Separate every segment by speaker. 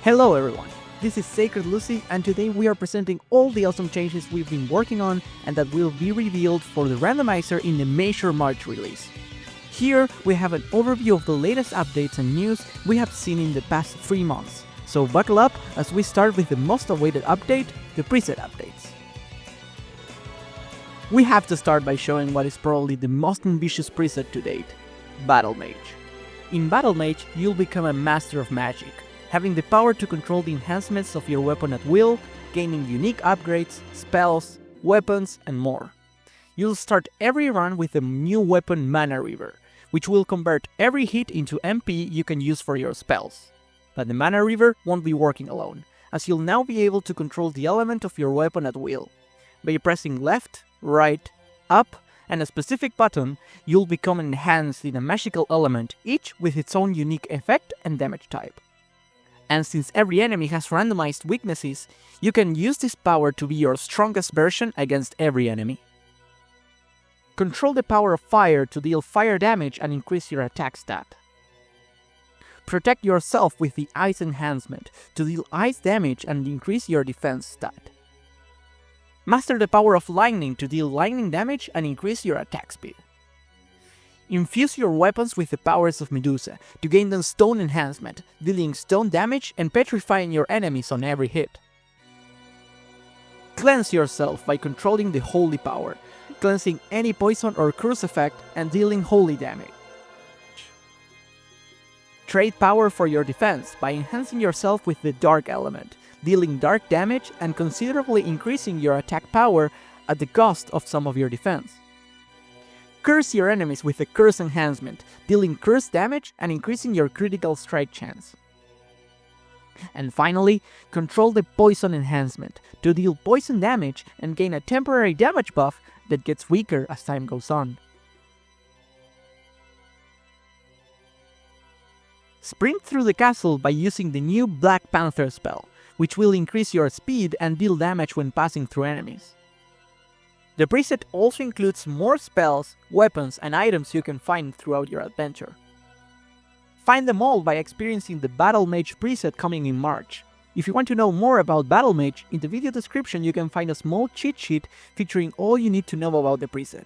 Speaker 1: Hello everyone, this is Sacred Lucy and today we are presenting all the awesome changes we've been working on and that will be revealed for the randomizer in the major March release. Here we have an overview of the latest updates and news we have seen in the past 3 months, so buckle up as we start with the most awaited update, the preset updates. We have to start by showing what is probably the most ambitious preset to date, Battle Mage. In Battle Mage, you'll become a master of magic, having the power to control the enhancements of your weapon at will, gaining unique upgrades, spells, weapons, and more. You'll start every run with a new weapon Mana River, which will convert every hit into MP you can use for your spells. But the Mana River won't be working alone, as you'll now be able to control the element of your weapon at will. By pressing left, right, up, and a specific button, you'll become enhanced in a magical element, each with its own unique effect and damage type. And since every enemy has randomized weaknesses, you can use this power to be your strongest version against every enemy. Control the power of fire to deal fire damage and increase your attack stat. Protect yourself with the ice enhancement to deal ice damage and increase your defense stat. Master the power of lightning to deal lightning damage and increase your attack speed. Infuse your weapons with the powers of Medusa to gain the stone enhancement, dealing stone damage and petrifying your enemies on every hit. Cleanse yourself by controlling the holy power, cleansing any poison or curse effect and dealing holy damage. Trade power for your defense by enhancing yourself with the dark element, dealing dark damage and considerably increasing your attack power at the cost of some of your defense. Curse your enemies with the curse enhancement, dealing curse damage and increasing your critical strike chance. And finally, control the poison enhancement to deal poison damage and gain a temporary damage buff that gets weaker as time goes on. Sprint through the castle by using the new Black Panther spell, which will increase your speed and deal damage when passing through enemies. The preset also includes more spells, weapons, and items you can find throughout your adventure. Find them all by experiencing the Battle Mage preset coming in March. If you want to know more about Battle Mage, in the video description you can find a small cheat sheet featuring all you need to know about the preset.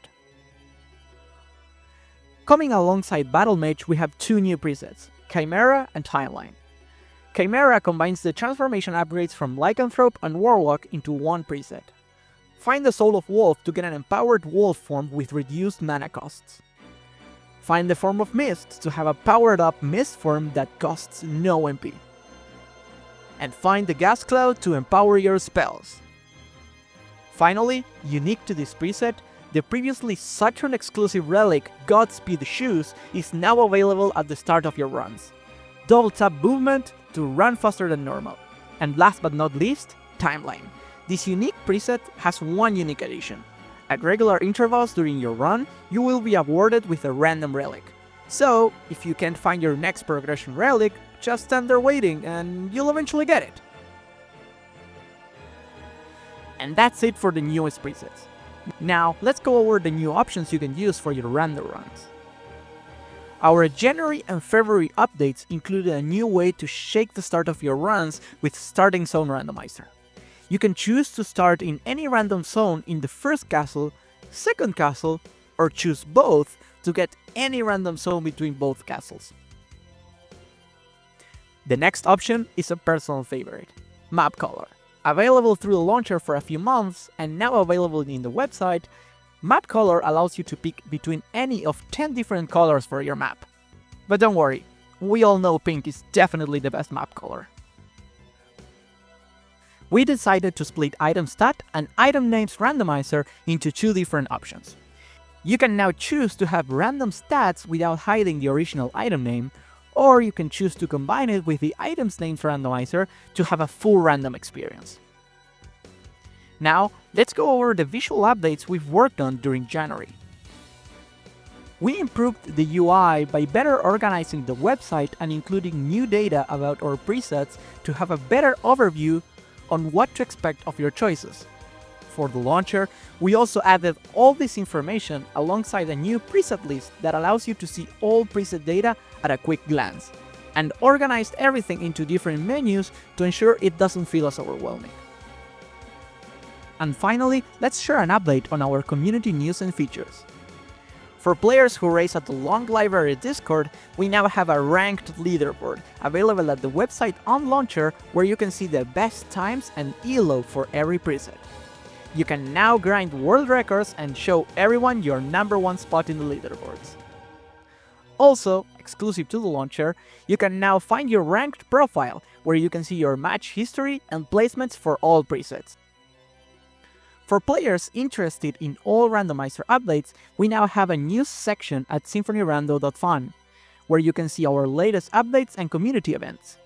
Speaker 1: Coming alongside Battle Mage, we have 2 new presets, Chimera and Timeline. Chimera combines the transformation upgrades from Lycanthrope and Warlock into one preset. Find the Soul of Wolf to get an empowered wolf form with reduced mana costs. Find the Form of Mist to have a powered up mist form that costs no MP. And find the Gas Cloud to empower your spells. Finally, unique to this preset, the previously Saturn exclusive relic Godspeed Shoes is now available at the start of your runs. Double tap movement to run faster than normal. And last but not least, Timeline. This unique preset has one unique addition. At regular intervals during your run, you will be awarded with a random relic. So, if you can't find your next progression relic, just stand there waiting and you'll eventually get it. And that's it for the newest presets. Now, let's go over the new options you can use for your random runs. Our January and February updates included a new way to shake the start of your runs with Starting Zone Randomizer. You can choose to start in any random zone in the first castle, second castle, or choose both to get any random zone between both castles. The next option is a personal favorite, Map Color. Available through the launcher for a few months and now available in the website, Map Color allows you to pick between any of 10 different colors for your map. But don't worry, we all know pink is definitely the best map color. We decided to split Item Stat and Item Names Randomizer into 2 different options. You can now choose to have random stats without hiding the original item name, or you can choose to combine it with the Items Names Randomizer to have a full random experience. Now, let's go over the visual updates we've worked on during January. We improved the UI by better organizing the website and including new data about our presets to have a better overview on what to expect of your choices. For the launcher, we also added all this information alongside a new preset list that allows you to see all preset data at a quick glance. and organized everything into different menus to ensure it doesn't feel as overwhelming. And finally, let's share an update on our community news and features. For players who race at the Long Library Discord, we now have a ranked leaderboard available at the website on launcher, where you can see the best times and elo for every preset. You can now grind world records and show everyone your #1 spot in the leaderboards. Also, exclusive to the launcher, you can now find your ranked profile, where you can see your match history and placements for all presets. For players interested in all randomizer updates, we now have a news section at symphonyrando.fun, where you can see our latest updates and community events.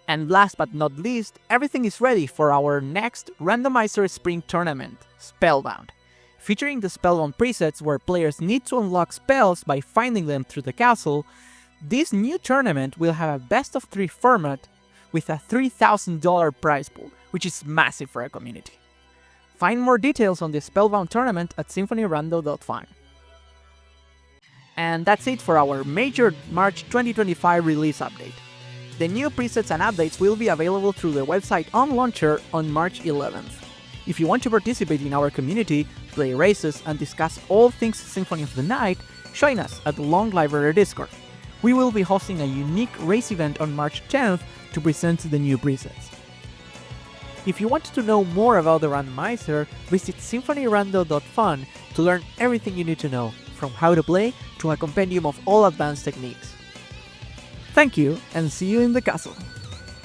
Speaker 1: And last but not least, everything is ready for our next Randomizer Spring Tournament, Spellbound. Featuring the Spellbound presets where players need to unlock spells by finding them through the castle, this new tournament will have a best-of-3 format with a $3,000 prize pool, which is massive for a community. Find more details on the Spellbound tournament at symphonyrando.fun. And that's it for our major March 2025 release update. The new presets and updates will be available through the website on launcher on March 11th. If you want to participate in our community, play races, and discuss all things Symphony of the Night, join us at the Long Library Discord. We will be hosting a unique race event on March 10th to present the new presets. If you want to know more about the randomizer, visit symphonyrando.fun to learn everything you need to know, from how to play to a compendium of all advanced techniques. Thank you, and see you in the castle!